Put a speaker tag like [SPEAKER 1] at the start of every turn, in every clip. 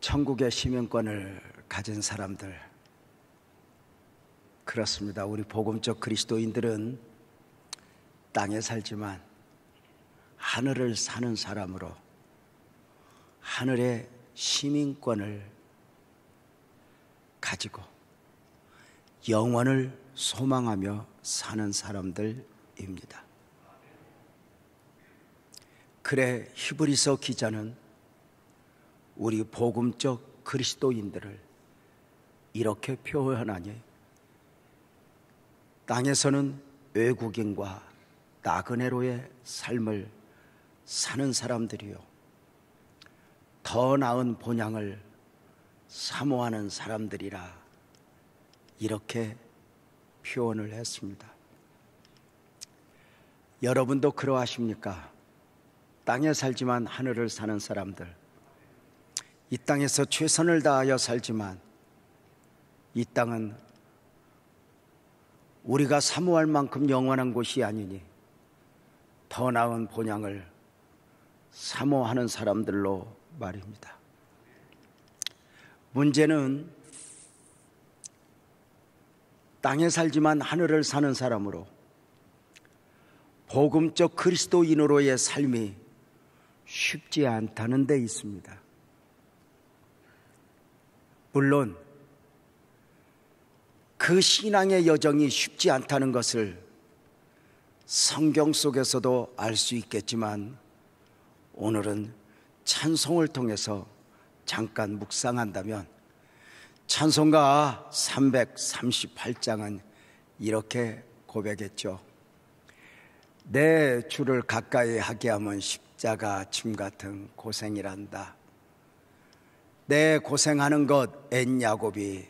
[SPEAKER 1] 천국의 시민권을 가진 사람들, 그렇습니다. 우리 복음적 그리스도인들은 땅에 살지만 하늘을 사는 사람으로 하늘의 시민권을 가지고 영원을 소망하며 사는 사람들입니다. 그래 히브리서 기자는 우리 복음적 그리스도인들을 이렇게 표현하니, 땅에서는 외국인과 나그네로의 삶을 사는 사람들이요, 더 나은 본향을 사모하는 사람들이라 이렇게 표현을 했습니다. 여러분도 그러하십니까? 땅에 살지만 하늘을 사는 사람들, 이 땅에서 최선을 다하여 살지만 이 땅은 우리가 사모할 만큼 영원한 곳이 아니니 더 나은 본향을 사모하는 사람들로 말입니다. 문제는 땅에 살지만 하늘을 사는 사람으로 복음적 그리스도인으로의 삶이 쉽지 않다는 데 있습니다. 물론 그 신앙의 여정이 쉽지 않다는 것을 성경 속에서도 알 수 있겠지만, 오늘은 찬송을 통해서 잠깐 묵상한다면 찬송가 338장은 이렇게 고백했죠. 내 주를 가까이 하게 하면 십자가 짐 같은 고생이란다. 내 고생하는 것 엔 야곱이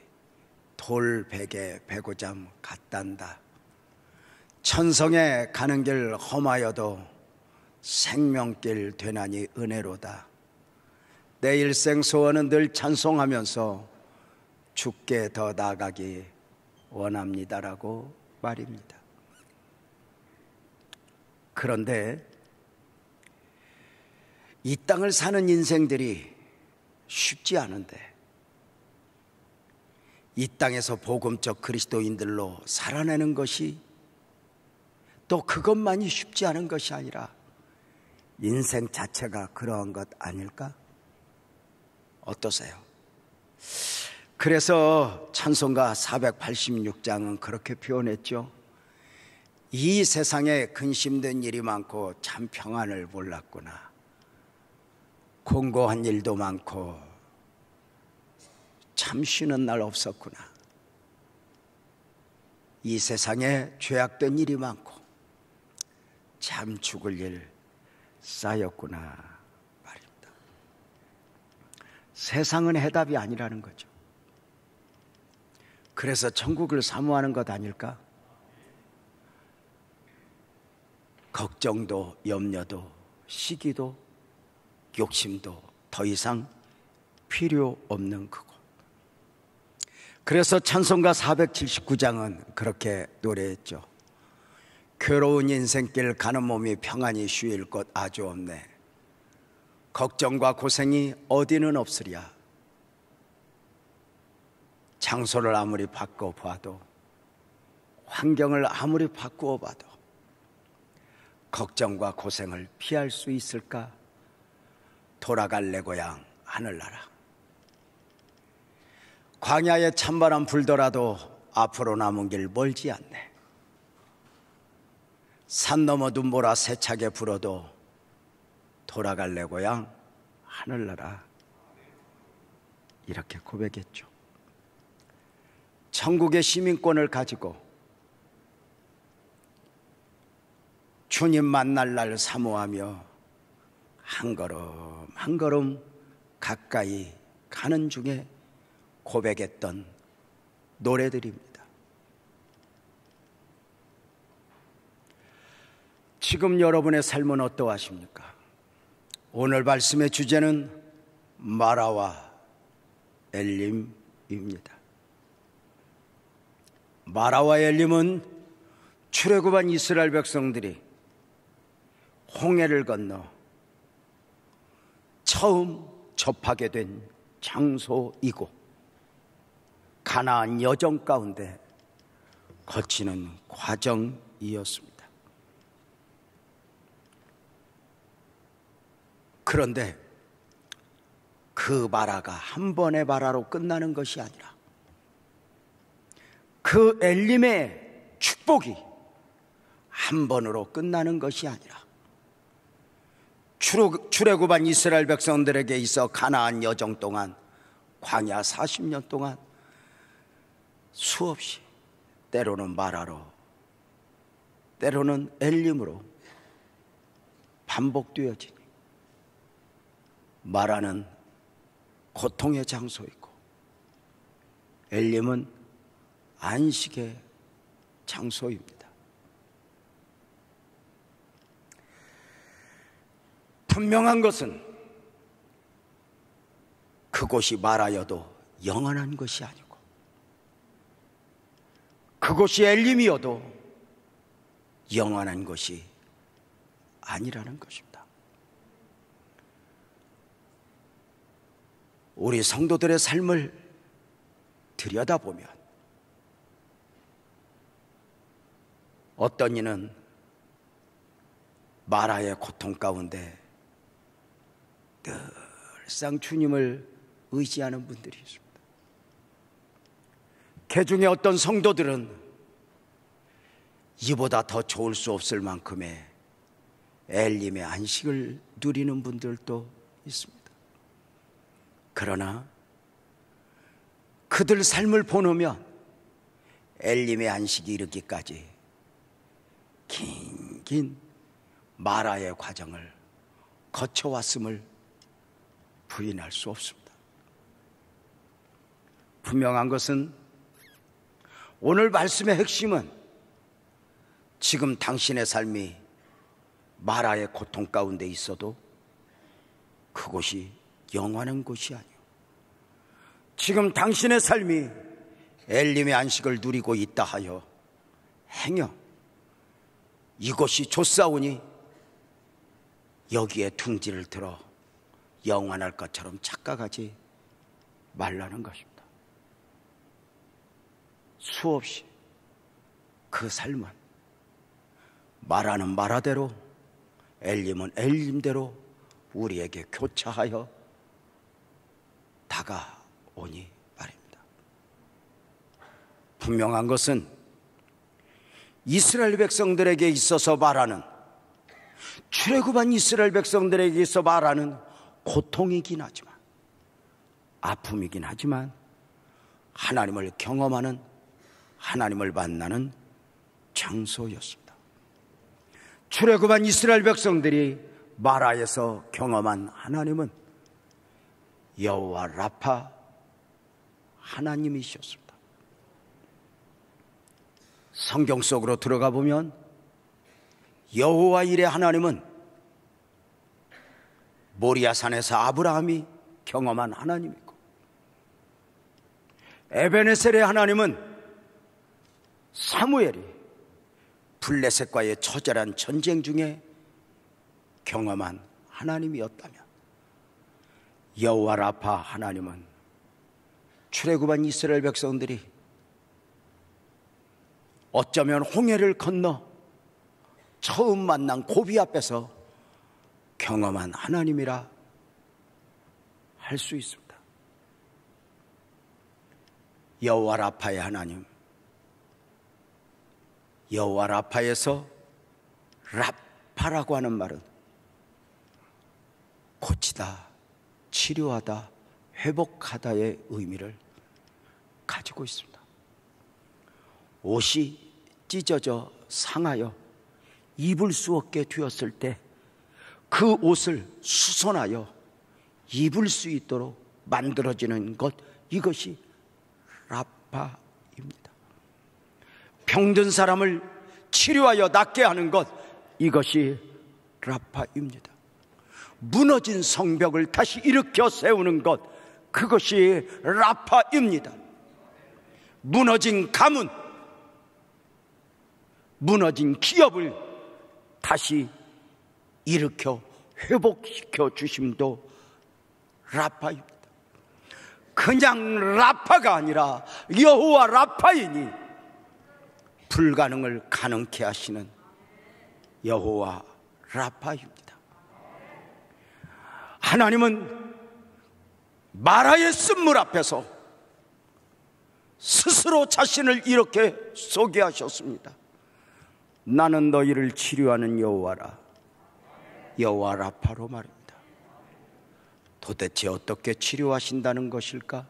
[SPEAKER 1] 돌 베개 베고잠 같단다. 천성에 가는 길 험하여도 생명길 되나니 은혜로다. 내 일생 소원은 늘 찬송하면서 주께 더 나아가기 원합니다라고 말입니다. 그런데 이 땅을 사는 인생들이 쉽지 않은데, 이 땅에서 복음적 그리스도인들로 살아내는 것이 또 그것만이 쉽지 않은 것이 아니라 인생 자체가 그러한 것 아닐까? 어떠세요? 그래서 찬송가 486장은 그렇게 표현했죠. 이 세상에 근심된 일이 많고 참 평안을 몰랐구나. 공고한 일도 많고 참 쉬는 날 없었구나. 이 세상에 죄악된 일이 많고 참 죽을 일 쌓였구나 말입니다. 세상은 해답이 아니라는 거죠. 그래서 천국을 사모하는 것 아닐까? 걱정도 염려도 시기도 욕심도 더 이상 필요 없는 그곳. 그래서 찬송가 479장은 그렇게 노래했죠. 괴로운 인생길 가는 몸이 평안히 쉬일 곳 아주 없네. 걱정과 고생이 어디는 없으랴. 장소를 아무리 바꿔봐도, 환경을 아무리 바꾸어 봐도 걱정과 고생을 피할 수 있을까? 돌아갈 내 고향 하늘나라. 광야에 찬바람 불더라도 앞으로 남은 길 멀지 않네. 산 넘어 눈보라 세차게 불어도 돌아갈 내 고향 하늘나라. 이렇게 고백했죠. 천국의 시민권을 가지고 주님 만날 날 사모하며 한 걸음 한 걸음 가까이 가는 중에 고백했던 노래들입니다. 지금 여러분의 삶은 어떠하십니까? 오늘 말씀의 주제는 마라와 엘림입니다. 마라와 엘림은 출애굽한 이스라엘 백성들이 홍해를 건너 처음 접하게 된 장소이고 가나안 여정 가운데 거치는 과정이었습니다. 그런데 그 마라가 한 번의 마라로 끝나는 것이 아니라 그 엘림의 축복이 한 번으로 끝나는 것이 아니라 출애굽한 이스라엘 백성들에게 있어 가나안 여정 동안, 광야 40년 동안 수없이 때로는 마라로, 때로는 엘림으로 반복되어지니 마라는 고통의 장소이고 엘림은 안식의 장소입니다. 분명한 것은 그곳이 마라여도 영원한 것이 아니고 그곳이 엘림이어도 영원한 것이 아니라는 것입니다. 우리 성도들의 삶을 들여다보면 어떤 이는 마라의 고통 가운데 늘상 주님을 의지하는 분들이 있습니다. 그 중에 어떤 성도들은 이보다 더 좋을 수 없을 만큼의 엘림의 안식을 누리는 분들도 있습니다. 그러나 그들 삶을 보면 엘림의 안식이 이르기까지 긴 마라의 과정을 거쳐왔음을 부인할 수 없습니다. 분명한 것은 오늘 말씀의 핵심은 지금 당신의 삶이 마라의 고통 가운데 있어도 그곳이 영원한 곳이 아니오, 지금 당신의 삶이 엘림의 안식을 누리고 있다 하여 행여 이곳이 좋사오니 여기에 둥지를 들어 영원할 것처럼 착각하지 말라는 것입니다. 수없이 그 삶은 마라는 마라대로, 엘림은 엘림대로 우리에게 교차하여 다가오니 말입니다. 분명한 것은 이스라엘 백성들에게 있어서 말하는, 출애굽한 이스라엘 백성들에게 있어 말하는 고통이긴 하지만, 아픔이긴 하지만 하나님을 경험하는, 하나님을 만나는 장소였습니다. 출애굽한 이스라엘 백성들이 마라에서 경험한 하나님은 여호와 라파 하나님이셨습니다. 성경 속으로 들어가 보면 여호와 일의 하나님은 모리아산에서 아브라함이 경험한 하나님이고, 에베네셀의 하나님은 사무엘이 블레셋과의 처절한 전쟁 중에 경험한 하나님이었다면, 여호와 라파 하나님은 출애굽한 이스라엘 백성들이 어쩌면 홍해를 건너 처음 만난 고비 앞에서 경험한 하나님이라 할 수 있습니다. 여호와 라파의 하나님, 여호와 라파에서 라파라고 하는 말은 고치다, 치료하다, 회복하다의 의미를 가지고 있습니다. 옷이 찢어져 상하여 입을 수 없게 되었을 때 그 옷을 수선하여 입을 수 있도록 만들어지는 것, 이것이 라파입니다. 병든 사람을 치료하여 낫게 하는 것, 이것이 라파입니다. 무너진 성벽을 다시 일으켜 세우는 것, 그것이 라파입니다. 무너진 가문, 무너진 기업을 다시 일으켜 회복시켜 주심도 라파입니다. 그냥 라파가 아니라 여호와 라파이니 불가능을 가능케 하시는 여호와 라파입니다. 하나님은 마라의 쓴물 앞에서 스스로 자신을 이렇게 소개하셨습니다. 나는 너희를 치료하는 여호와라, 여호와 라파로 말입니다. 도대체 어떻게 치료하신다는 것일까?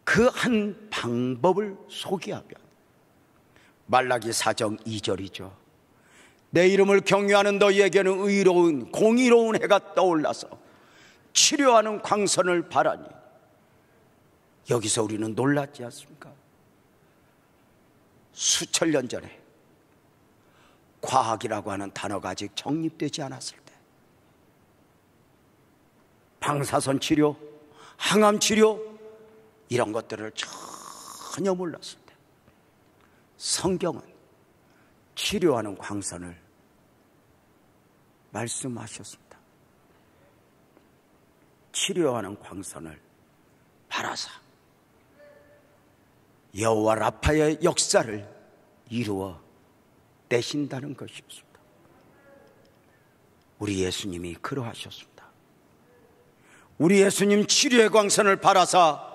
[SPEAKER 1] 그 한 방법을 소개하면 말라기 4장 2절이죠. 내 이름을 경외하는 너희에게는 의로운 공의로운 해가 떠올라서 치료하는 광선을 바라니. 여기서 우리는 놀랐지 않습니까? 수천 년 전에 과학이라고 하는 단어가 아직 정립되지 않았을 때, 방사선 치료, 항암 치료 이런 것들을 전혀 몰랐을 때 성경은 치료하는 광선을 말씀하셨습니다. 치료하는 광선을 바라사 여호와 라파의 역사를 이루어 내신다는 것이었습니다. 우리 예수님이 그러하셨습니다. 우리 예수님 치료의 광선을 바라사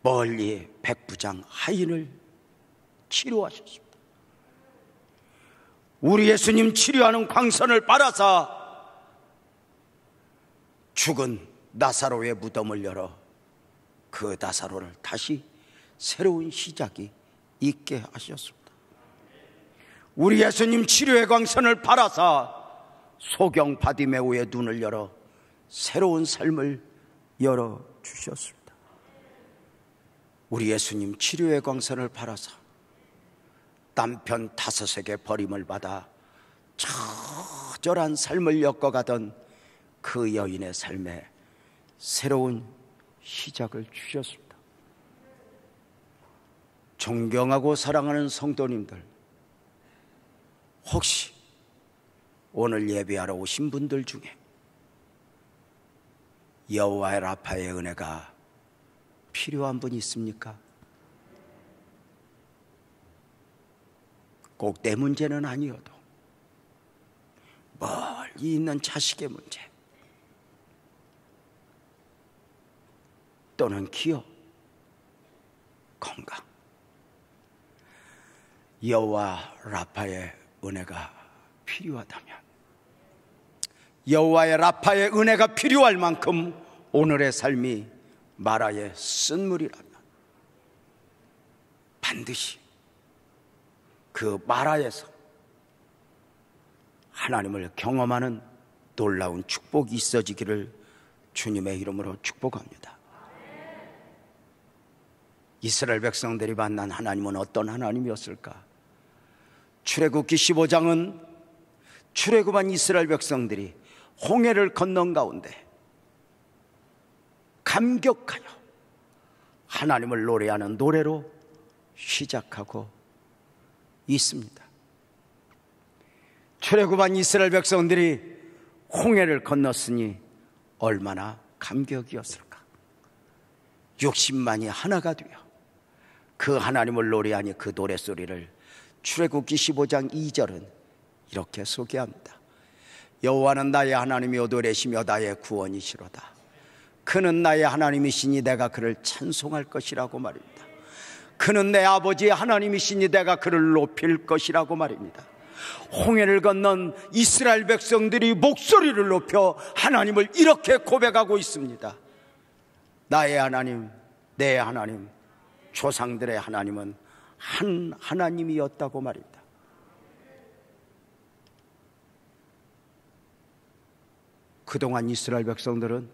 [SPEAKER 1] 멀리 백부장 하인을 치료하셨습니다. 우리 예수님 치료하는 광선을 바라사 죽은 나사로의 무덤을 열어 그 나사로를 다시 새로운 시작이 있게 하셨습니다. 우리 예수님 치료의 광선을 바라사 소경 바디메오의 눈을 열어 새로운 삶을 열어주셨습니다. 우리 예수님 치료의 광선을 바라사 남편 5에게 버림을 받아 처절한 삶을 엮어가던 그 여인의 삶에 새로운 시작을 주셨습니다. 존경하고 사랑하는 성도님들, 혹시 오늘 예배하러 오신 분들 중에 여호와의 라파의 은혜가 필요한 분이 있습니까? 꼭 내 문제는 아니어도 멀리 있는 자식의 문제 또는 기업, 건강, 여호와 라파의 은혜가 필요하다면, 여호와의 라파의 은혜가 필요할 만큼 오늘의 삶이 마라의 쓴물이라면 반드시 그 마라에서 하나님을 경험하는 놀라운 축복이 있어지기를 주님의 이름으로 축복합니다. 이스라엘 백성들이 만난 하나님은 어떤 하나님이었을까? 출애굽기 15장은 출애굽한 이스라엘 백성들이 홍해를 건넌 가운데 감격하여 하나님을 노래하는 노래로 시작하고 있습니다. 출애굽한 이스라엘 백성들이 홍해를 건넜으니 얼마나 감격이었을까? 60만이 하나가 되어 그 하나님을 노래하니 그 노래소리를 출애굽기 15장 2절은 이렇게 소개합니다. 여호와는 나의 하나님이요 노래시며 나의 구원이시로다. 그는 나의 하나님이시니 내가 그를 찬송할 것이라고 말입니다. 그는 내 아버지의 하나님이시니 내가 그를 높일 것이라고 말입니다. 홍해를 건넌 이스라엘 백성들이 목소리를 높여 하나님을 이렇게 고백하고 있습니다. 나의 하나님, 내 하나님, 조상들의 하나님은 한 하나님이었다고 말입니다. 그동안 이스라엘 백성들은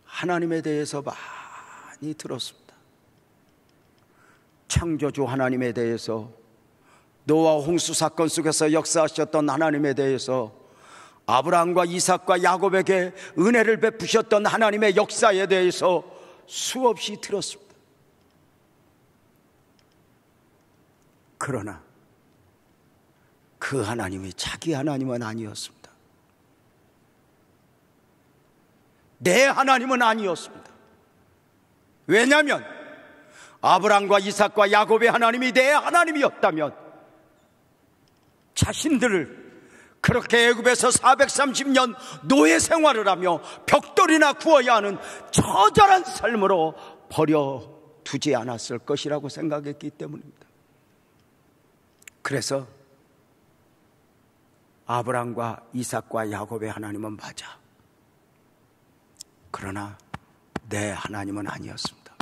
[SPEAKER 1] 하나님에 대해서 많이 들었습니다. 창조주 하나님에 대해서, 노아 홍수 사건 속에서 역사하셨던 하나님에 대해서, 아브라함과 이삭과 야곱에게 은혜를 베푸셨던 하나님의 역사에 대해서 수없이 들었습니다. 그러나 그 하나님이 자기 하나님은 아니었습니다. 내 하나님은 아니었습니다. 왜냐하면 아브라함과 이삭과 야곱의 하나님이 내 하나님이었다면 자신들을 그렇게 애굽에서 430년 노예 생활을 하며 벽돌이나 구워야 하는 처절한 삶으로 버려두지 않았을 것이라고 생각했기 때문입니다. 그래서 아브라함과 이삭과 야곱의 하나님은 맞아. 그러나 내 하나님은 아니었습니다.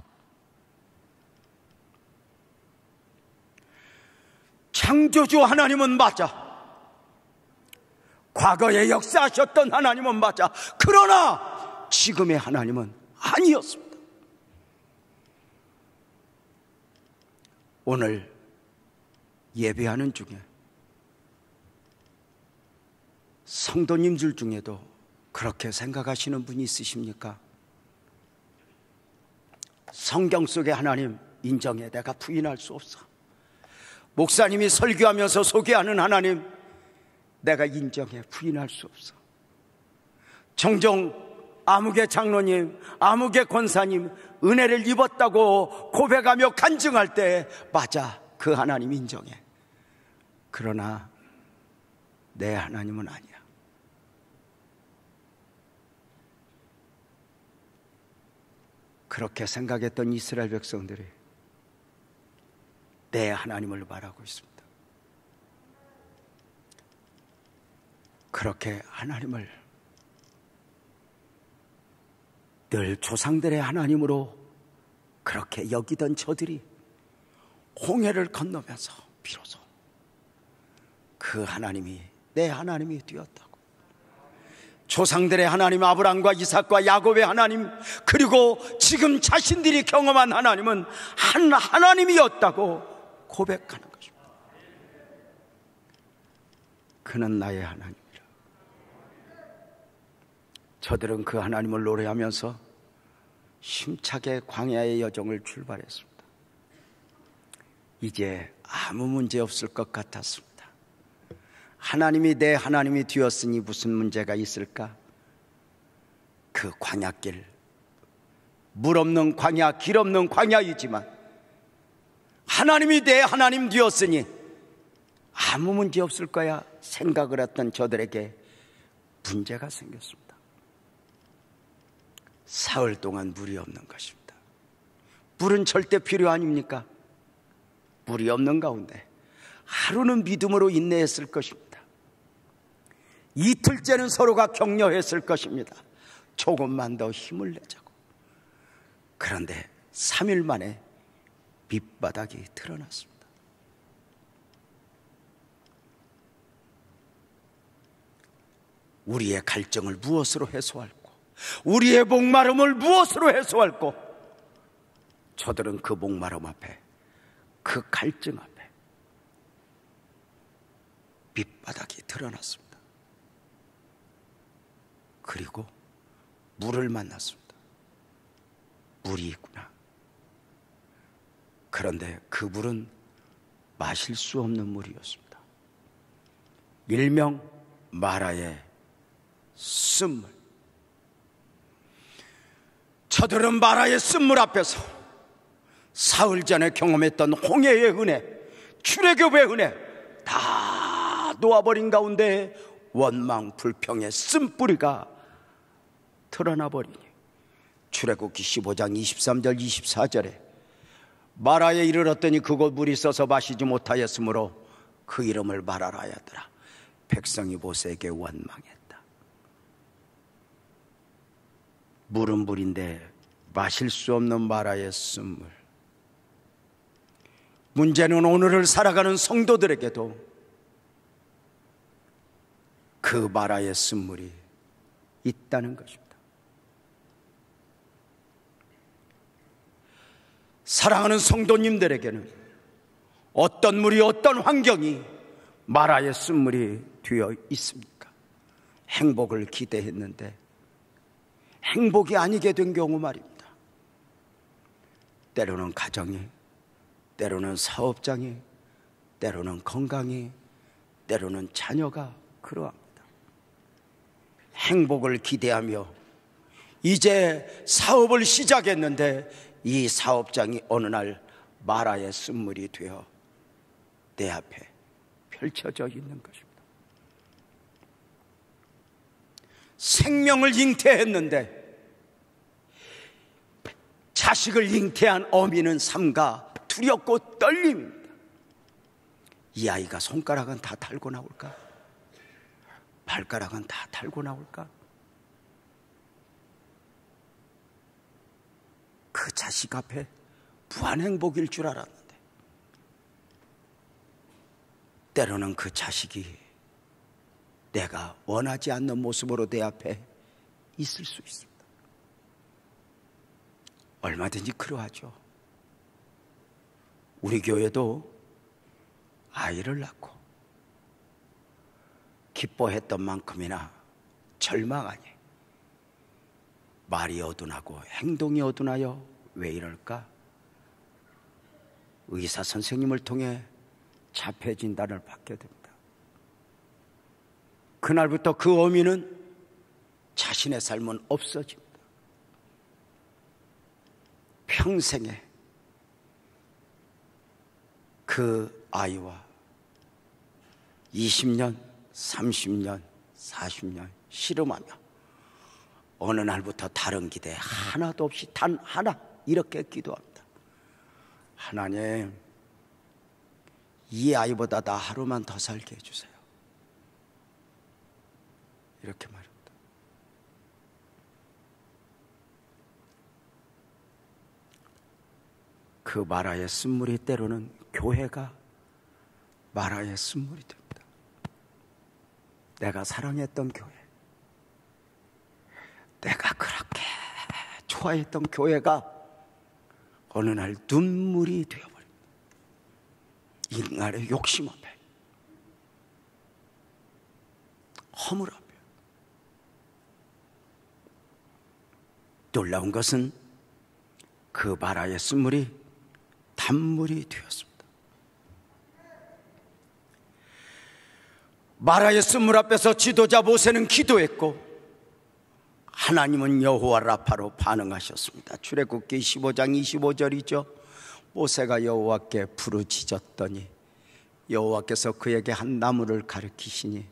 [SPEAKER 1] 창조주 하나님은 맞아. 과거에 역사하셨던 하나님은 맞아. 그러나 지금의 하나님은 아니었습니다. 오늘 예배하는 중에 성도님들 중에도 그렇게 생각하시는 분이 있으십니까? 성경 속의 하나님 인정해. 내가 부인할 수 없어. 목사님이 설교하면서 소개하는 하나님 내가 인정해. 부인할 수 없어. 종종 아무개 장로님, 아무개 권사님 은혜를 입었다고 고백하며 간증할 때 맞아, 그 하나님 인정해. 그러나 내 하나님은 아니야. 그렇게 생각했던 이스라엘 백성들이 내 하나님을 말하고 있습니다. 그렇게 하나님을 늘 조상들의 하나님으로 그렇게 여기던 저들이 홍해를 건너면서 비로소 그 하나님이 내 하나님이 되었다고. 조상들의 하나님 아브라함과 이삭과 야곱의 하나님, 그리고 지금 자신들이 경험한 하나님은 한 하나님이었다고 고백하는 것입니다. 그는 나의 하나님이라. 저들은 그 하나님을 노래하면서 힘차게 광야의 여정을 출발했습니다. 이제 아무 문제 없을 것 같았습니다. 하나님이 내 하나님이 되었으니 무슨 문제가 있을까? 그 광야길, 물 없는 광야, 길 없는 광야이지만 하나님이 내 하나님 되었으니 아무 문제 없을 거야 생각을 했던 저들에게 문제가 생겼습니다. 사흘 동안 물이 없는 것입니다. 물은 절대 필요 아닙니까? 물이 없는 가운데 하루는 믿음으로 인내했을 것입니다. 이틀째는 서로가 격려했을 것입니다. 조금만 더 힘을 내자고. 그런데 3일 만에 밑바닥이 드러났습니다. 우리의 갈증을 무엇으로 해소할까? 우리의 목마름을 무엇으로 해소할까? 저들은 그 목마름 앞에, 그 갈증 앞에 밑바닥이 드러났습니다. 그리고 물을 만났습니다. 물이 있구나. 그런데 그 물은 마실 수 없는 물이었습니다. 일명 마라의 쓴물. 저들은 마라의 쓴물 앞에서 사흘 전에 경험했던 홍해의 은혜, 출애굽의 은혜 다 놓아버린 가운데 원망 불평의 쓴뿌리가 드러나 버리니 출애굽기 15장 23절 24절에 마라에 이르렀더니 그곳 물이 써서 마시지 못하였으므로 그 이름을 마라라 하였더라. 백성이 모세에게 원망했다. 물은 물인데 마실 수 없는 마라의 쓴물. 문제는 오늘을 살아가는 성도들에게도 그 마라의 쓴물이 있다는 것입니다. 사랑하는 성도님들에게는 어떤 물이, 어떤 환경이 마라의 쓴물이 되어 있습니까? 행복을 기대했는데 행복이 아니게 된 경우 말입니다. 때로는 가정이, 때로는 사업장이, 때로는 건강이, 때로는 자녀가 그러합니다. 행복을 기대하며 이제 사업을 시작했는데 이 사업장이 어느 날 마라의 쓴물이 되어 내 앞에 펼쳐져 있는 것입니다. 생명을 잉태했는데 자식을 잉태한 어미는 삼가 두렵고 떨림입니다. 이 아이가 손가락은 다 달고 나올까? 발가락은 다 달고 나올까? 그 자식 앞에 무한행복일 줄 알았는데 때로는 그 자식이 내가 원하지 않는 모습으로 내 앞에 있을 수 있습니다. 얼마든지 그러하죠. 우리 교회도 아이를 낳고 기뻐했던 만큼이나 절망하니 말이 어둔하고 행동이 어둔하여 왜 이럴까? 의사 선생님을 통해 자폐 진단을 받게 됩니다. 그날부터 그 어미는 자신의 삶은 없어집니다. 평생에 그 아이와 20년, 30년, 40년 씨름하며 어느 날부터 다른 기대 하나도 없이 단 하나 이렇게 기도합니다. 하나님, 이 아이보다 나 하루만 더 살게 해주세요. 이렇게 말합니다. 그 마라의 쓴물이 때로는 교회가 마라의 쓴물이 됩니다. 내가 사랑했던 교회, 내가 그렇게 좋아했던 교회가 어느 날 눈물이 되어버립니다. 인간의 욕심 앞에, 허물 앞에. 놀라운 것은 그 마라의 쓴물이 단물이 되었습니다. 마라의 쓴물 앞에서 지도자 모세는 기도했고 하나님은 여호와 라파로 반응하셨습니다. 출애굽기 15장 25절이죠. 모세가 여호와께 부르짖었더니 여호와께서 그에게 한 나무를 가리키시니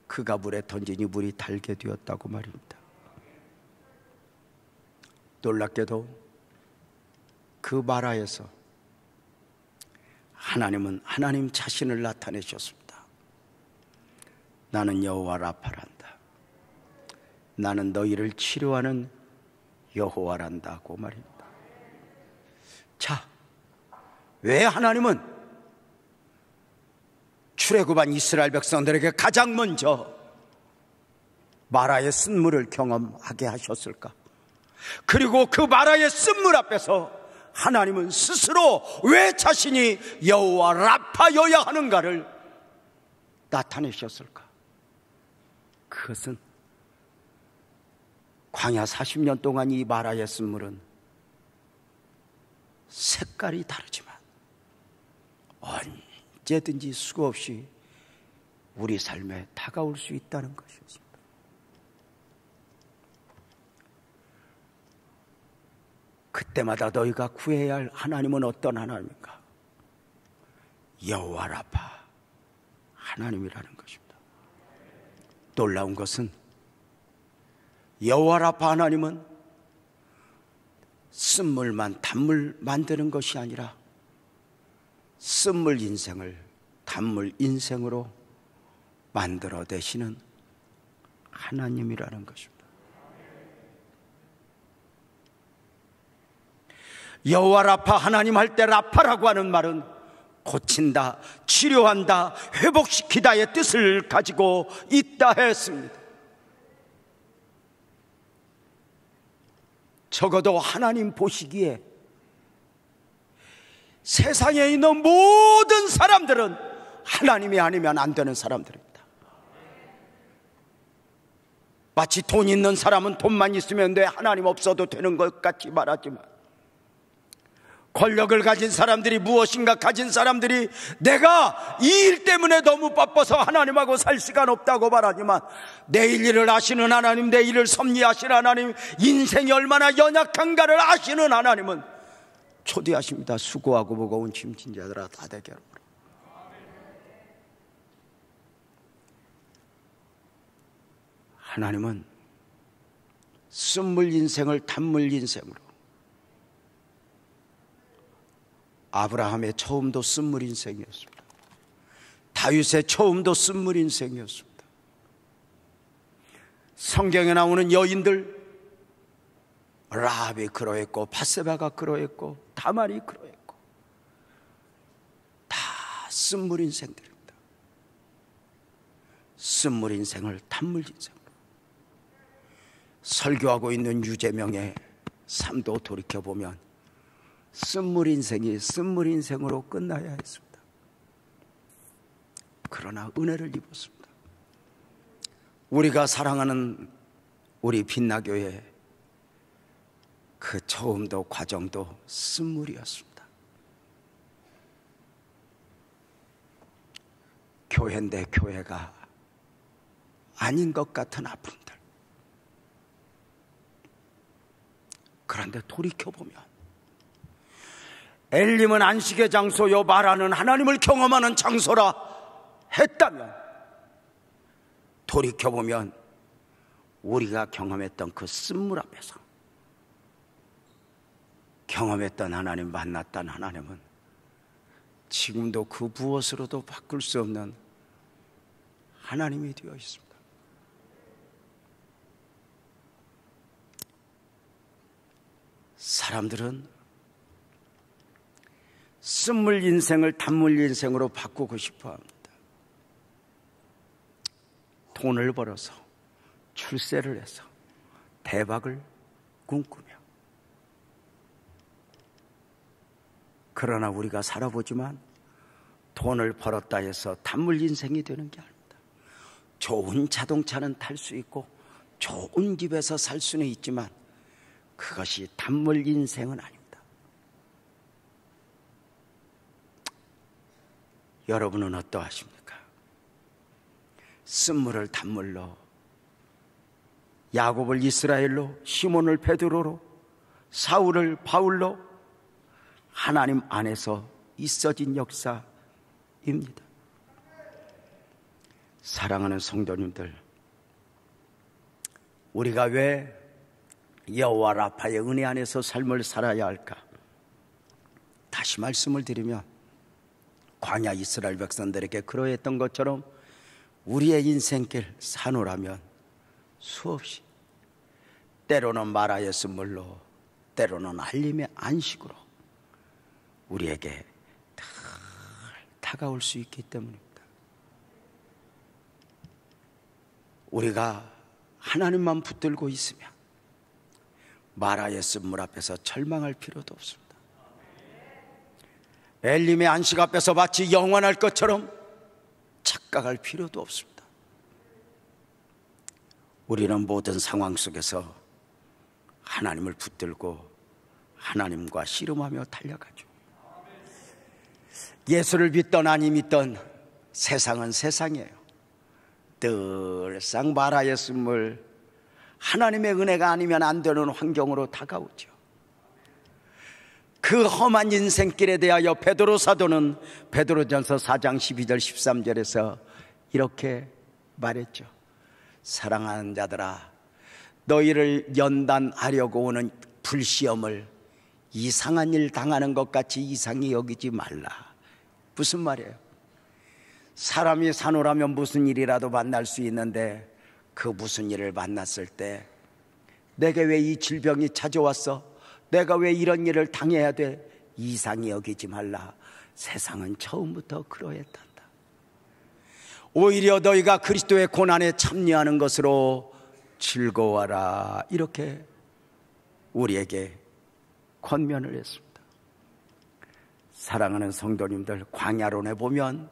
[SPEAKER 1] 그가 물에 던지니 물이 달게 되었다고 말입니다. 놀랍게도 그 마라에서 하나님은 하나님 자신을 나타내셨습니다. 나는 여호와 라파란다. 나는 너희를 치료하는 여호와란다고 말입니다. 자, 왜 하나님은 출애굽한 이스라엘 백성들에게 가장 먼저 마라의 쓴물을 경험하게 하셨을까? 그리고 그 마라의 쓴물 앞에서 하나님은 스스로 왜 자신이 여호와 라파여야 하는가를 나타내셨을까? 그것은 광야 40년 동안 이 마라의 쓴물은 색깔이 다르지만 언제든지 수없이 우리 삶에 다가올 수 있다는 것이었습니다. 그때마다 너희가 구해야 할 하나님은 어떤 하나님인가? 여호와 라파 하나님이라는 것입니다. 놀라운 것은 여호와 라파 하나님은 쓴물만 단물 만드는 것이 아니라 쓴물 인생을 단물 인생으로 만들어내시는 하나님이라는 것입니다. 여호와 라파 하나님 할 때 라파라고 하는 말은 고친다, 치료한다, 회복시키다의 뜻을 가지고 있다 했습니다. 적어도 하나님 보시기에 세상에 있는 모든 사람들은 하나님이 아니면 안 되는 사람들입니다. 마치 돈 있는 사람은 돈만 있으면 돼, 하나님 없어도 되는 것 같이 말하지만 권력을 가진 사람들이, 무엇인가 가진 사람들이 내가 이 일 때문에 너무 바빠서 하나님하고 살 시간 없다고 말하지만, 내일 일을 아시는 하나님, 내일을 섭리하시는 하나님, 인생이 얼마나 연약한가를 아시는 하나님은 초대하십니다. 수고하고 무거운 짐진 자들아 다 내게로 오라. 하나님은 쓴물 인생을 단물 인생으로, 아브라함의 처음도 쓴물 인생이었습니다. 다윗의 처음도 쓴물 인생이었습니다. 성경에 나오는 여인들, 라합이 그러했고, 바세바가 그러했고, 다말이 그러했고, 다 쓴물 인생들입니다. 쓴물 인생을 단물 인생으로, 설교하고 있는 유재명의 삶도 돌이켜보면 쓴물 인생이 쓴물 인생으로 끝나야 했습니다. 그러나 은혜를 입었습니다. 우리가 사랑하는 우리 빛나교회, 그 처음도 과정도 쓴물이었습니다. 교회인데 교회가 아닌 것 같은 아픔들, 그런데 돌이켜보면 엘림은 안식의 장소요 마라는 하나님을 경험하는 장소라 했다면, 돌이켜보면 우리가 경험했던 그 쓴물 앞에서 경험했던 하나님, 만났던 하나님은 지금도 그 무엇으로도 바꿀 수 없는 하나님이 되어 있습니다. 사람들은 쓴물 인생을 단물 인생으로 바꾸고 싶어 합니다. 돈을 벌어서, 출세를 해서, 대박을 꿈꾸며. 그러나 우리가 살아보지만 돈을 벌었다 해서 단물 인생이 되는 게 아닙니다. 좋은 자동차는 탈 수 있고 좋은 집에서 살 수는 있지만 그것이 단물 인생은 아닙니다. 여러분은 어떠하십니까? 쓴물을 단물로, 야곱을 이스라엘로, 시몬을 베드로로, 사울을 바울로 하나님 안에서 있어진 역사입니다. 사랑하는 성도님들, 우리가 왜 여호와 라파의 은혜 안에서 삶을 살아야 할까? 다시 말씀을 드리면, 광야 이스라엘 백성들에게 그러했던 것처럼 우리의 인생길 산호라면 수없이, 때로는 마라의 쓴물로, 때로는 알림의 안식으로 우리에게 늘 다가올 수 있기 때문입니다. 우리가 하나님만 붙들고 있으면 마라의 쓴물 앞에서 절망할 필요도 없습니다. 엘림의 안식 앞에서 마치 영원할 것처럼 착각할 필요도 없습니다. 우리는 모든 상황 속에서 하나님을 붙들고 하나님과 씨름하며 달려가죠. 예수를 믿던 아니 믿던 세상은 세상이에요. 늘상 마라의 쓴물, 하나님의 은혜가 아니면 안 되는 환경으로 다가오죠. 그 험한 인생길에 대하여 베드로 사도는 베드로전서 4장 12절 13절에서 이렇게 말했죠. 사랑하는 자들아, 너희를 연단하려고 오는 불시험을 이상한 일 당하는 것 같이 이상히 여기지 말라. 무슨 말이에요? 사람이 산호라면 무슨 일이라도 만날 수 있는데, 그 무슨 일을 만났을 때 내게 왜 이 질병이 찾아왔어? 내가 왜 이런 일을 당해야 돼? 이상히 여기지 말라. 세상은 처음부터 그러했단다. 오히려 너희가 그리스도의 고난에 참여하는 것으로 즐거워하라. 이렇게 우리에게 권면을 했습니다. 사랑하는 성도님들, 광야론에 보면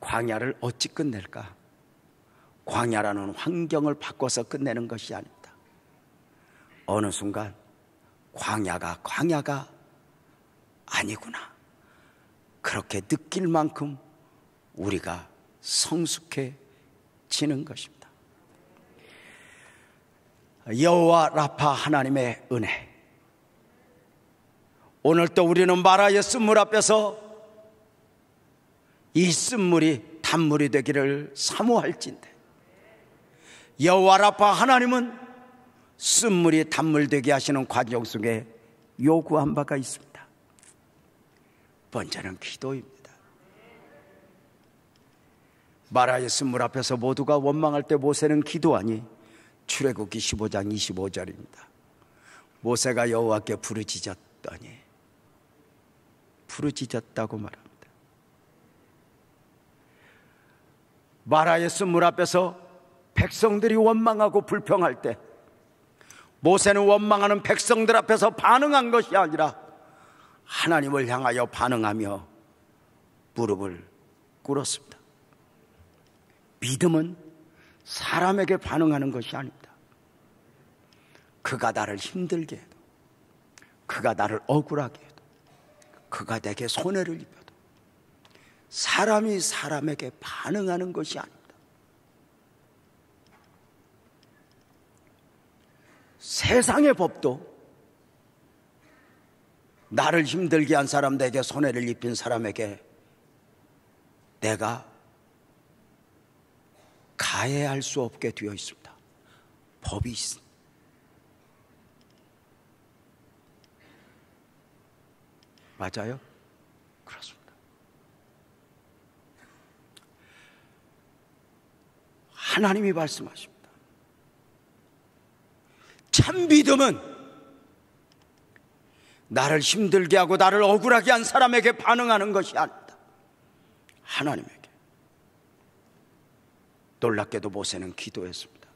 [SPEAKER 1] 광야를 어찌 끝낼까? 광야라는 환경을 바꿔서 끝내는 것이 아닙니다. 어느 순간 광야가 아니구나. 그렇게 느낄 만큼 우리가 성숙해지는 것입니다. 여호와 라파 하나님의 은혜. 오늘 또 우리는 마라의 쓴물 앞에서 이 쓴물이 단물이 되기를 사모할진대, 여호와 라파 하나님은 쓴물이 단물 되게 하시는 과정 속에 요구한 바가 있습니다. 번째는 기도입니다. 마라의 쓴물 앞에서 모두가 원망할 때 모세는 기도하니 출애굽기 15장 25절입니다. 모세가 여호와께 부르짖었더니, 부르짖었다고 말합니다. 마라의 쓴물 앞에서 백성들이 원망하고 불평할 때 모세는 원망하는 백성들 앞에서 반응한 것이 아니라 하나님을 향하여 반응하며 무릎을 꿇었습니다. 믿음은 사람에게 반응하는 것이 아닙니다. 그가 나를 힘들게 해도, 그가 나를 억울하게 해도, 그가 내게 손해를 입혀도 사람이 사람에게 반응하는 것이 아닙니다. 세상의 법도 나를 힘들게 한 사람, 내게 손해를 입힌 사람에게 내가 가해할 수 없게 되어 있습니다. 법이 있습니다. 맞아요? 그렇습니다. 하나님이 말씀하십니다. 참 믿음은 나를 힘들게 하고 나를 억울하게 한 사람에게 반응하는 것이 아닙니다. 하나님에게. 놀랍게도 모세는 기도했습니다.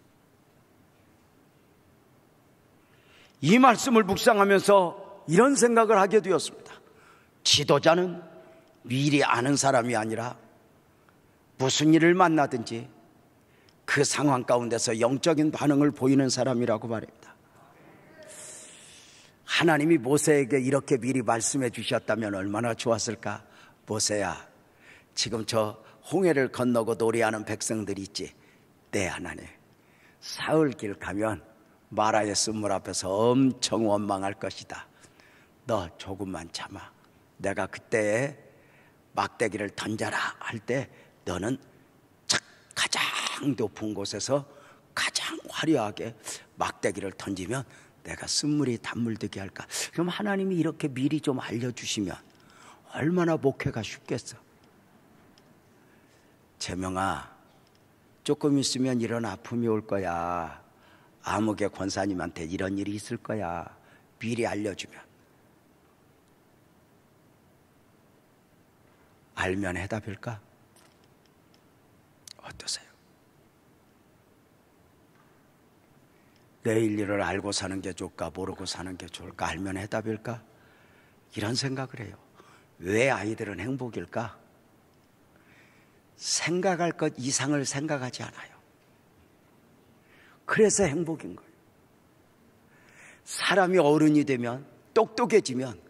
[SPEAKER 1] 이 말씀을 묵상하면서 이런 생각을 하게 되었습니다. 지도자는 미리 아는 사람이 아니라 무슨 일을 만나든지 그 상황 가운데서 영적인 반응을 보이는 사람이라고 말합니다. 하나님이 모세에게 이렇게 미리 말씀해 주셨다면 얼마나 좋았을까. 모세야, 지금 저 홍해를 건너고 노래하는 백성들이 있지. 네, 하나님, 사흘길 가면 마라의 쓴물 앞에서 엄청 원망할 것이다. 너 조금만 참아. 내가 그때에 막대기를 던져라 할 때 너는 가장 높은 곳에서 가장 화려하게 막대기를 던지면 내가 쓴물이 단물 되게 할까. 그럼 하나님이 이렇게 미리 좀 알려주시면 얼마나 목회가 쉽겠어. 재명아, 조금 있으면 이런 아픔이 올 거야. 아무개 권사님한테 이런 일이 있을 거야. 미리 알려주면. 알면 해답일까? 어떠세요? 내일 일을 알고 사는 게 좋을까, 모르고 사는 게 좋을까? 알면 해답일까? 이런 생각을 해요. 왜 아이들은 행복일까? 생각할 것 이상을 생각하지 않아요. 그래서 행복인 거예요. 사람이 어른이 되면, 똑똑해지면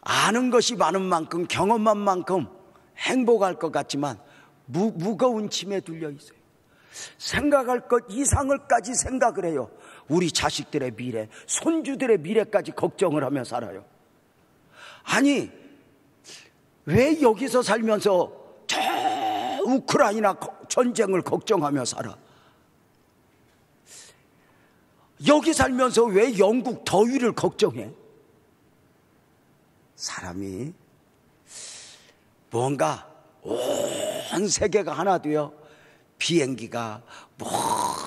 [SPEAKER 1] 아는 것이 많은 만큼, 경험한 만큼 행복할 것 같지만 무거운 짐에 둘려 있어요. 생각할 것 이상을까지 생각을 해요. 우리 자식들의 미래, 손주들의 미래까지 걱정을 하며 살아요. 아니, 왜 여기서 살면서 저 우크라이나 전쟁을 걱정하며 살아? 여기 살면서 왜 영국 더위를 걱정해? 사람이 뭔가 온 세계가 하나 되어 비행기가 뭐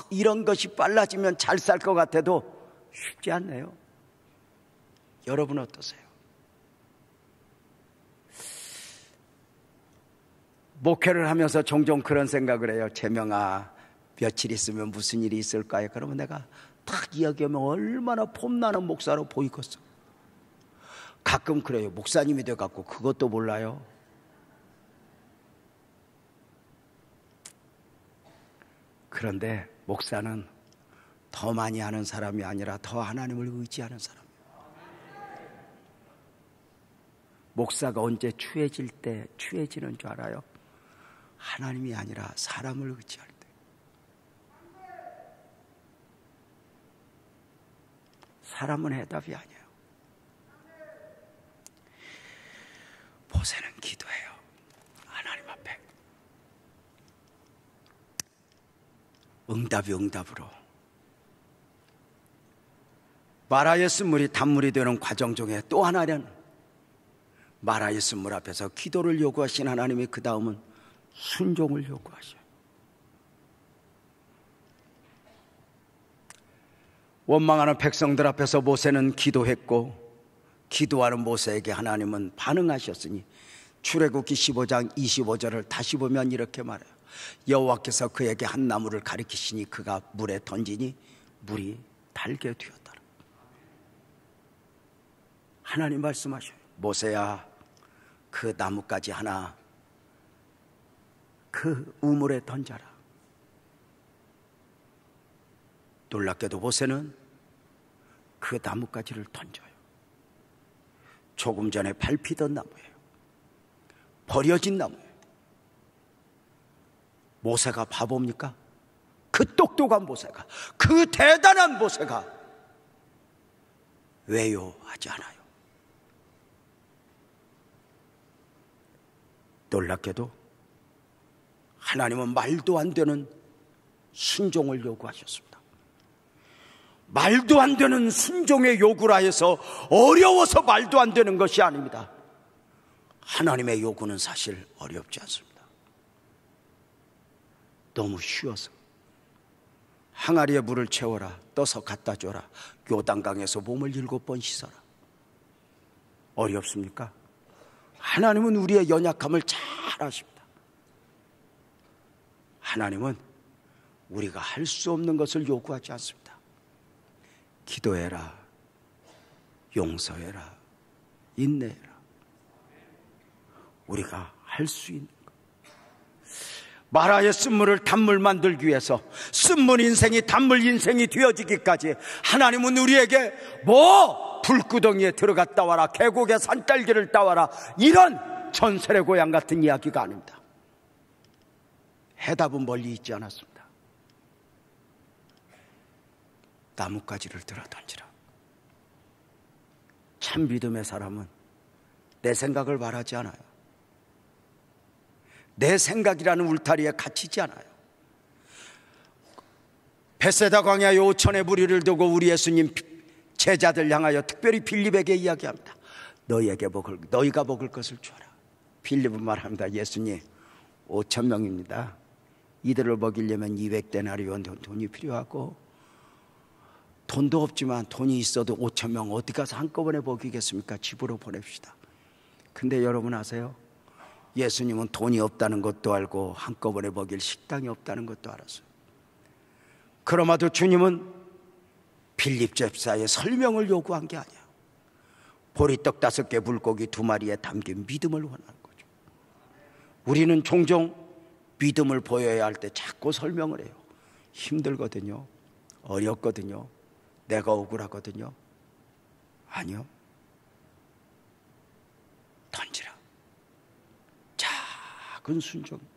[SPEAKER 1] 이런 것이 빨라지면 잘 살 것 같아도 쉽지 않네요. 여러분 어떠세요? 목회를 하면서 종종 그런 생각을 해요. 재명아, 며칠 있으면 무슨 일이 있을까요? 그러면 내가 딱 이야기하면 얼마나 폼나는 목사로 보이겠어. 가끔 그래요. 목사님이 돼갖고 그것도 몰라요. 그런데 목사는 더 많이 아는 사람이 아니라 더 하나님을 의지하는 사람이에요. 목사가 언제 추해질 때 추해지는 줄 알아요? 하나님이 아니라 사람을 의지할 때. 사람은 해답이 아니에요. 모세는 기도해요. 하나님 앞에. 응답이 응답으로. 마라의 쓴물이 단물이 되는 과정 중에 또 하나는 마라의 쓴물 앞에서 기도를 요구하신 하나님이 그 다음은 순종을 요구하셔요. 원망하는 백성들 앞에서 모세는 기도했고, 기도하는 모세에게 하나님은 반응하셨으니 출애굽기 15장 25절을 다시 보면 이렇게 말해요. 여호와께서 그에게 한 나무를 가리키시니 그가 물에 던지니 물이 달게 되었더라. 하나님 말씀하셔요. 모세야, 그 나뭇가지 하나 그 우물에 던져라. 놀랍게도 모세는 그 나뭇가지를 던져요. 조금 전에 밟히던 나무예요. 버려진 나무예요. 모세가 바보입니까? 그 똑똑한 모세가, 그 대단한 모세가 왜요? 하지 않아요. 놀랍게도 하나님은 말도 안 되는 순종을 요구하셨습니다. 말도 안 되는 순종의 요구라 해서 어려워서 말도 안 되는 것이 아닙니다. 하나님의 요구는 사실 어렵지 않습니다. 너무 쉬워서. 항아리에 물을 채워라, 떠서 갖다 줘라, 요단강에서 몸을 7번 씻어라. 어렵습니까? 하나님은 우리의 연약함을 잘 아십니다. 하나님은 우리가 할 수 없는 것을 요구하지 않습니다. 기도해라, 용서해라, 인내해라. 우리가 할 수 있는 것. 마라의 쓴물을 단물 만들기 위해서 쓴물 인생이 단물 인생이 되어지기까지 하나님은 우리에게 불구덩이에 들어갔다 와라, 계곡에 산딸기를 따와라, 이런 전설의 고향 같은 이야기가 아닙니다. 해답은 멀리 있지 않았습니다. 나뭇가지를 들어 던지라. 참 믿음의 사람은 내 생각을 말하지 않아요. 내 생각이라는 울타리에 갇히지 않아요. 베세다 광야에 5천의 무리를 두고 우리 예수님 제자들 향하여 특별히 빌립에게 이야기합니다. 너희가 먹을 것을 주어라. 빌립은 말합니다. 예수님, 5천 명입니다. 이들을 먹이려면 200데나리온 돈이 필요하고, 돈도 없지만 돈이 있어도 5천 명 어디 가서 한꺼번에 먹이겠습니까? 집으로 보냅시다. 근데 여러분 아세요? 예수님은 돈이 없다는 것도 알고 한꺼번에 먹일 식당이 없다는 것도 알았어요. 그럼에도 주님은 빌립 집사의 설명을 요구한 게 아니야. 보리떡 5개, 물고기 2마리에 담긴 믿음을 원하는 거죠. 우리는 종종 믿음을 보여야 할 때 자꾸 설명을 해요. 힘들거든요. 어렵거든요. 내가 억울하거든요. 아니요. 던지라. 작은 순종입니다.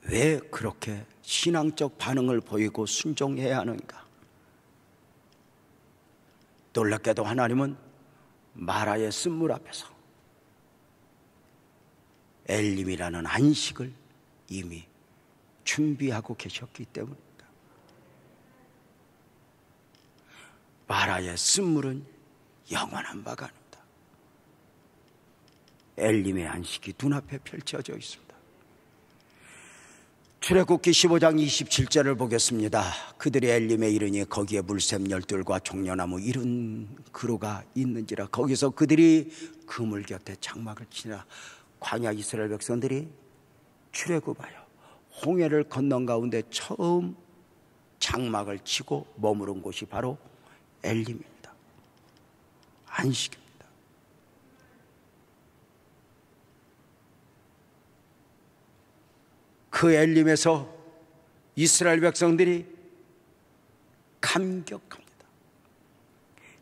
[SPEAKER 1] 왜 그렇게 신앙적 반응을 보이고 순종해야 하는가? 놀랍게도 하나님은 마라의 쓴물 앞에서 엘림이라는 안식을 이미 준비하고 계셨기 때문입니다. 마라의 쓴물은 영원한 바가 아닙니다. 엘림의 안식이 눈앞에 펼쳐져 있습니다. 출애굽기 15장 27절을 보겠습니다. 그들이 엘림에 이르니 거기에 물샘 열둘과 종려나무 이른 그루가 있는지라. 거기서 그들이 그물 곁에 장막을 치니라. 광야 이스라엘 백성들이 출애굽하여 홍해를 건넌 가운데 처음 장막을 치고 머무른 곳이 바로 엘림입니다. 안식입니다. 그 엘림에서 이스라엘 백성들이 감격합니다.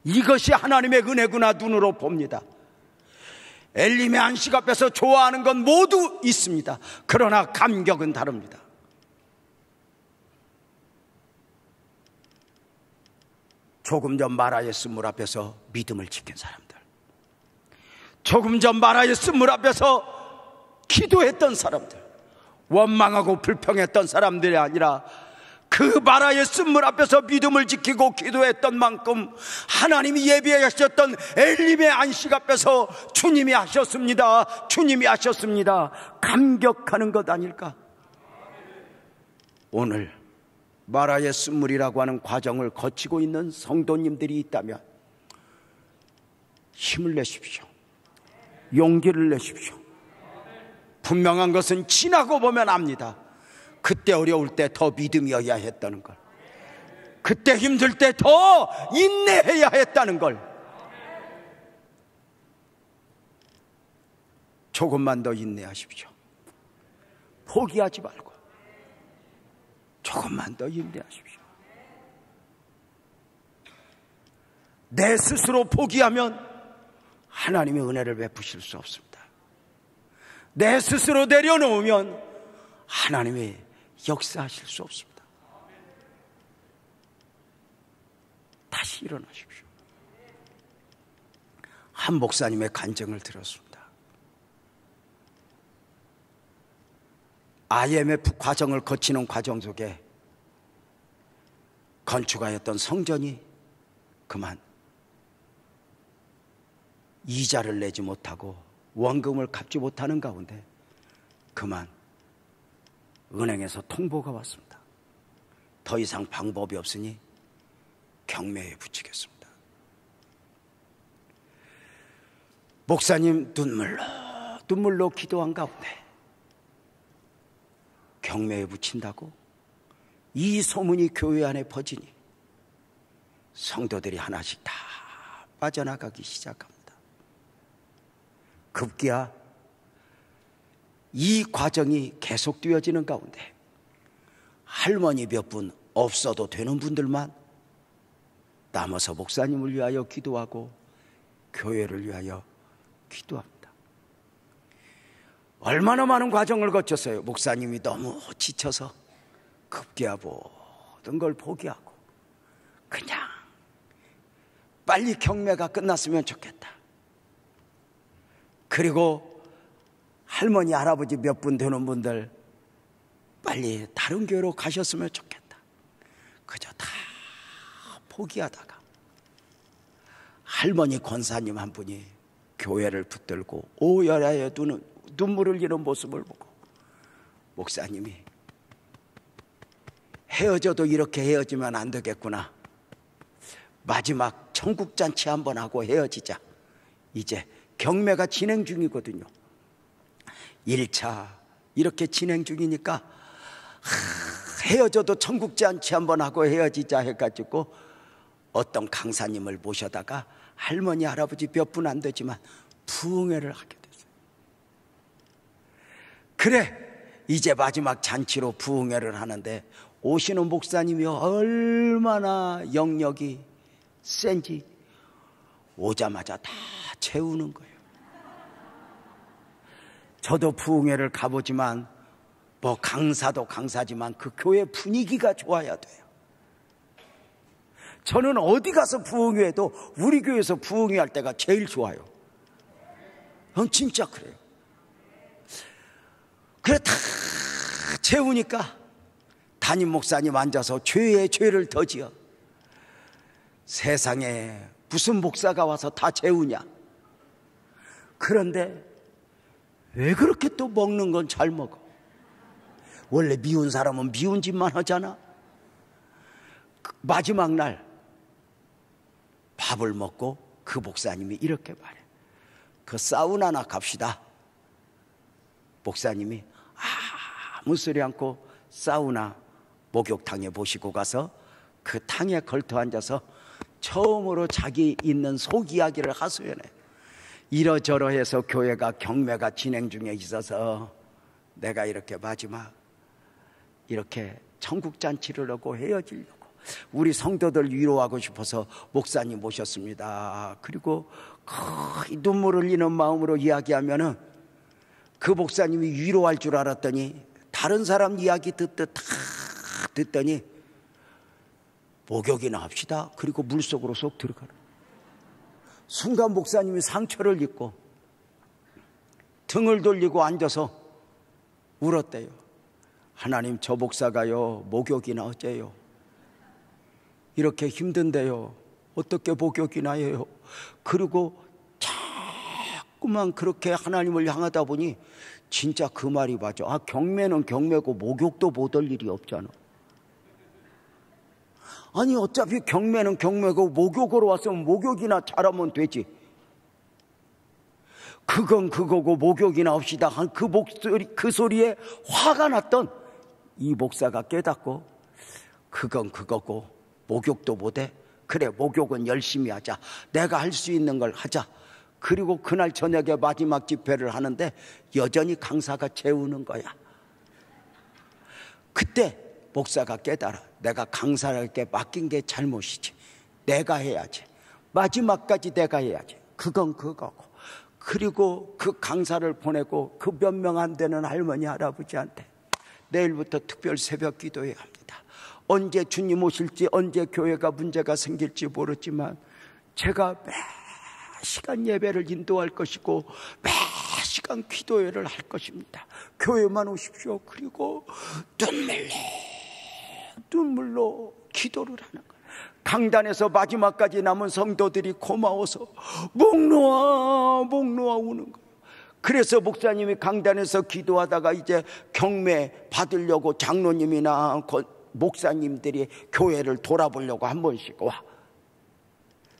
[SPEAKER 1] 이것이 하나님의 은혜구나 눈으로 봅니다. 엘림의 안식 앞에서 좋아하는 건 모두 있습니다. 그러나 감격은 다릅니다. 조금 전 마라의 쓴물 앞에서 믿음을 지킨 사람들, 조금 전 마라의 쓴물 앞에서 기도했던 사람들, 원망하고 불평했던 사람들이 아니라 그 마라의 쓴물 앞에서 믿음을 지키고 기도했던 만큼 하나님이 예비하셨던 엘림의 안식 앞에서 주님이 하셨습니다. 주님이 하셨습니다. 감격하는 것 아닐까? 오늘 마라의 쓴물이라고 하는 과정을 거치고 있는 성도님들이 있다면 힘을 내십시오. 용기를 내십시오. 분명한 것은 지나고 보면 압니다. 그때 어려울 때 더 믿음이어야 했다는 걸, 그때 힘들 때 더 인내해야 했다는 걸, 조금만 더 인내하십시오. 포기하지 말고 조금만 더 인내하십시오. 내 스스로 포기하면 하나님의 은혜를 베푸실 수 없습니다. 내 스스로 내려놓으면 하나님의 역사하실 수 없습니다. 다시 일어나십시오. 한 목사님의 간증을 들었습니다. IMF 과정을 거치는 과정 속에 건축하였던 성전이 그만 이자를 내지 못하고 원금을 갚지 못하는 가운데 그만 은행에서 통보가 왔습니다. 더 이상 방법이 없으니 경매에 붙이겠습니다. 목사님 눈물로 기도한 가운데 경매에 붙인다고 이 소문이 교회 안에 퍼지니 성도들이 하나씩 다 빠져나가기 시작합니다. 급기야 이 과정이 계속되어지는 가운데 할머니 몇 분 없어도 되는 분들만 남아서 목사님을 위하여 기도하고 교회를 위하여 기도합니다. 얼마나 많은 과정을 거쳤어요. 목사님이 너무 지쳐서 급기야 모든 걸 포기하고 그냥 빨리 경매가 끝났으면 좋겠다. 그리고 할머니 할아버지 몇 분 되는 분들 빨리 다른 교회로 가셨으면 좋겠다. 그저 다 포기하다가 할머니 권사님 한 분이 교회를 붙들고 오열하여 눈물을 흘리는 모습을 보고 목사님이 헤어져도 이렇게 헤어지면 안 되겠구나. 마지막 천국잔치 한번 하고 헤어지자. 이제 경매가 진행 중이거든요. 1차 이렇게 진행 중이니까 헤어져도 천국잔치 한번 하고 헤어지자 해가지고 어떤 강사님을 모셔다가 할머니 할아버지 몇 분 안 되지만 부흥회를 하게 됐어요. 그래 이제 마지막 잔치로 부흥회를 하는데 오시는 목사님이 얼마나 영역이 센지 오자마자 다 채우는 거예요. 저도 부흥회를 가보지만 뭐 강사도 강사지만 그 교회 분위기가 좋아야 돼요. 저는 어디 가서 부흥회도 우리 교회에서 부흥회 할 때가 제일 좋아요. 진짜 그래요. 그래 다 채우니까 담임 목사님 앉아서 죄에 죄를 더 지어. 세상에 무슨 목사가 와서 다 채우냐. 그런데 왜 그렇게 또 먹는 건 잘 먹어? 원래 미운 사람은 미운 짓만 하잖아. 마지막 날 밥을 먹고 그 목사님이 이렇게 말해. 그 사우나나 갑시다. 목사님이 아무 소리 않고 사우나 목욕탕에 모시고 가서 그 탕에 걸터 앉아서 처음으로 자기 있는 속 이야기를 하소연해. 이러저러해서 교회가 경매가 진행 중에 있어서 내가 이렇게 마지막 이렇게 천국잔치를 하고 헤어지려고 우리 성도들 위로하고 싶어서 목사님 모셨습니다. 그리고 거의 눈물 흘리는 마음으로 이야기하면은 그 목사님이 위로할 줄 알았더니 다른 사람 이야기 듣더니 목욕이나 합시다. 그리고 물속으로 쏙 들어가라. 순간 목사님이 상처를 입고 등을 돌리고 앉아서 울었대요. 하나님, 저 목사가요 목욕이나 어째요. 이렇게 힘든데요 어떻게 목욕이나 해요. 그리고 자꾸만 그렇게 하나님을 향하다 보니 진짜 그 말이 맞아. 경매는 경매고 목욕도 못 할 일이 없잖아. 아니 어차피 경매는 경매고 목욕으로 왔으면 목욕이나 잘하면 되지. 그건 그거고 목욕이나 합시다 한 그 목소리, 그 소리에 화가 났던 이 목사가 깨닫고 그건 그거고 목욕도 못해? 그래, 목욕은 열심히 하자. 내가 할 수 있는 걸 하자. 그리고 그날 저녁에 마지막 집회를 하는데 여전히 강사가 재우는 거야. 그때 목사가 깨달아. 내가 강사에게 맡긴 게 잘못이지. 내가 해야지. 마지막까지 내가 해야지. 그건 그거고. 그리고 그 강사를 보내고 그 몇 명 안 되는 할머니 할아버지한테 내일부터 특별 새벽 기도해야 합니다. 언제 주님 오실지, 언제 교회가 문제가 생길지 모르지만 제가 매 시간 예배를 인도할 것이고 매 시간 기도회를 할 것입니다. 교회만 오십시오. 그리고 눈물로 기도를 하는 거예요. 강단에서 마지막까지 남은 성도들이 고마워서 목 놓아 우는 거예요. 그래서 목사님이 강단에서 기도하다가 이제 경매 받으려고 장로님이나 목사님들이 교회를 돌아보려고 한 번씩 와.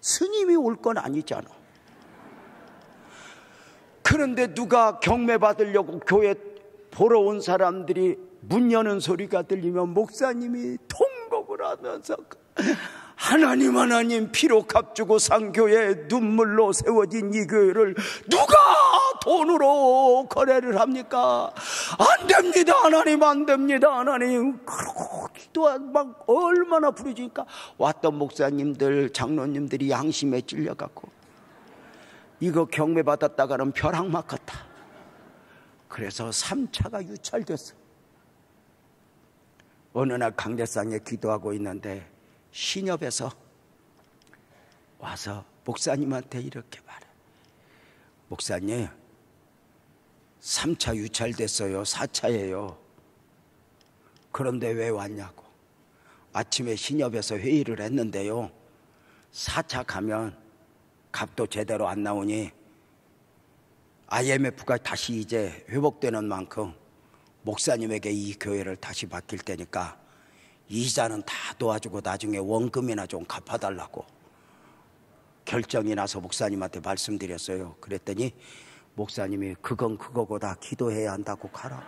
[SPEAKER 1] 스님이 올 건 아니잖아. 그런데 누가 경매 받으려고 교회 보러 온 사람들이 문 여는 소리가 들리면 목사님이 통곡을 하면서 하나님 피로 값주고 산 교회, 눈물로 세워진 이 교회를 누가 돈으로 거래를 합니까? 안 됩니다 하나님, 안 됩니다 하나님. 그러고 기도한 막 얼마나 부르짖으니까 왔던 목사님들, 장로님들이 양심에 찔려갖고 이거 경매 받았다가는 벼락 맞겠다. 그래서 3차가 유찰됐어. 어느 날 강대상에 기도하고 있는데 신협에서 와서 목사님한테 이렇게 말해. 목사님, 3차 유찰됐어요. 4차예요. 그런데 왜 왔냐고. 아침에 신협에서 회의를 했는데요, 4차 가면 값도 제대로 안 나오니 IMF가 다시 이제 회복되는 만큼 목사님에게 이 교회를 다시 맡길 테니까 이자는 다 도와주고 나중에 원금이나 좀 갚아달라고 결정이 나서 목사님한테 말씀드렸어요. 그랬더니 목사님이 그건 그거고 다 기도해야 한다고 가라.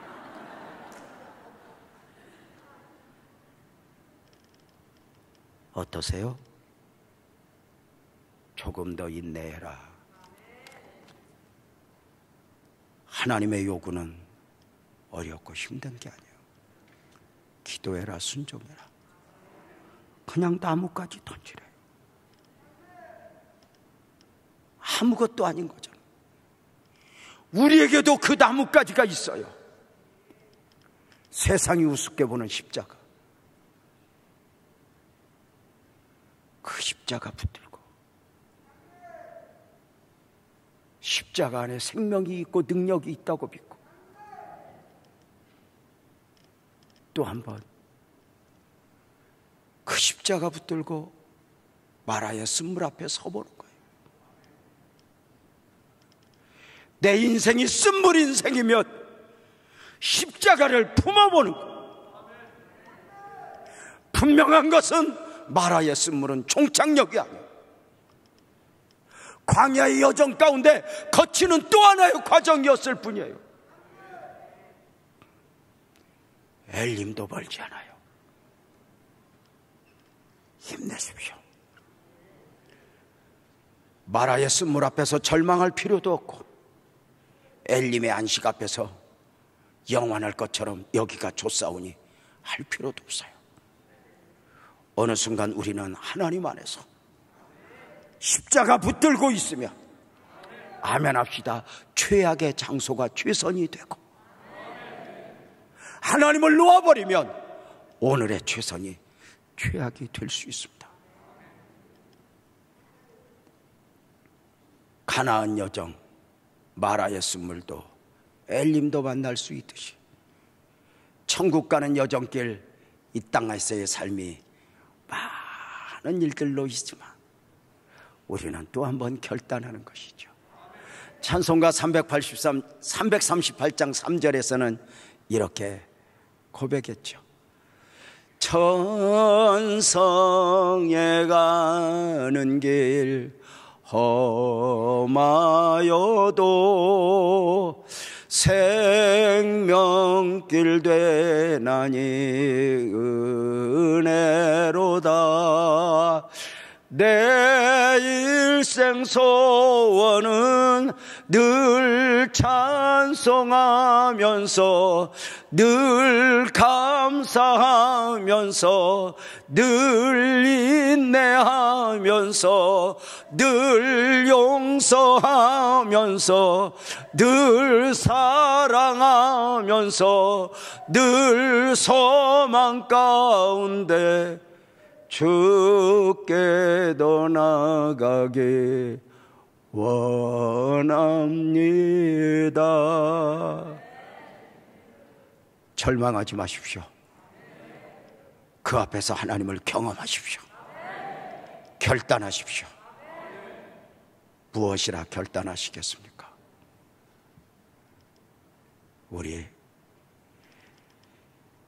[SPEAKER 1] 어떠세요? 조금 더 인내해라. 하나님의 요구는 어렵고 힘든 게 아니에요. 기도해라, 순종해라. 그냥 나뭇가지 던지래요. 아무것도 아닌 거죠. 우리에게도 그 나뭇가지가 있어요. 세상이 우습게 보는 십자가. 그 십자가 붙들고 십자가 안에 생명이 있고 능력이 있다고 믿고 또 한 번 그 십자가 붙들고 마라의 쓴물 앞에 서보는 거예요. 내 인생이 쓴물 인생이면 십자가를 품어보는 거예요. 분명한 것은 마라의 쓴물은 종착역이 아니에요. 광야의 여정 가운데 거치는 또 하나의 과정이었을 뿐이에요. 엘림도 멀지 않아요. 힘내십시오. 마라의 쓴물 앞에서 절망할 필요도 없고 엘림의 안식 앞에서 영원할 것처럼 여기가 좋사오니 할 필요도 없어요. 어느 순간 우리는 하나님 안에서 십자가 붙들고 있으며 아멘합시다. 최악의 장소가 최선이 되고 하나님을 놓아버리면 오늘의 최선이 최악이 될 수 있습니다. 가나안 여정 마라의 쓴물도 엘림도 만날 수 있듯이 천국 가는 여정길 이 땅에서의 삶이 많은 일들로 있지만 우리는 또 한 번 결단하는 것이죠. 찬송가 338장 3절에서는 이렇게 고백했죠. 천성에 가는 길 험하여도 생명길 되나니 은혜로다. 내 일생 소원은 늘 찬송하면서 늘 감사하면서 늘 인내하면서 늘 용서하면서 늘 사랑하면서 늘 소망 가운데 주께 더 나아가게 원합니다. 절망하지 마십시오. 그 앞에서 하나님을 경험하십시오. 결단하십시오. 무엇이라 결단하시겠습니까? 우리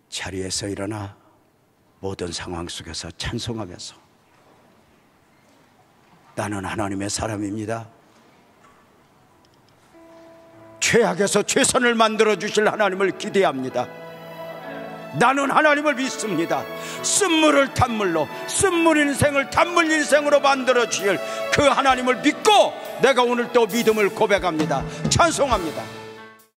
[SPEAKER 1] 자리에서 일어나 모든 상황 속에서 찬송하면서 나는 하나님의 사람입니다. 최악에서 최선을 만들어 주실 하나님을 기대합니다. 나는 하나님을 믿습니다. 쓴물을 단물로, 쓴물 인생을 단물 인생으로 만들어 주실 그 하나님을 믿고 내가 오늘 또 믿음을 고백합니다. 찬송합니다.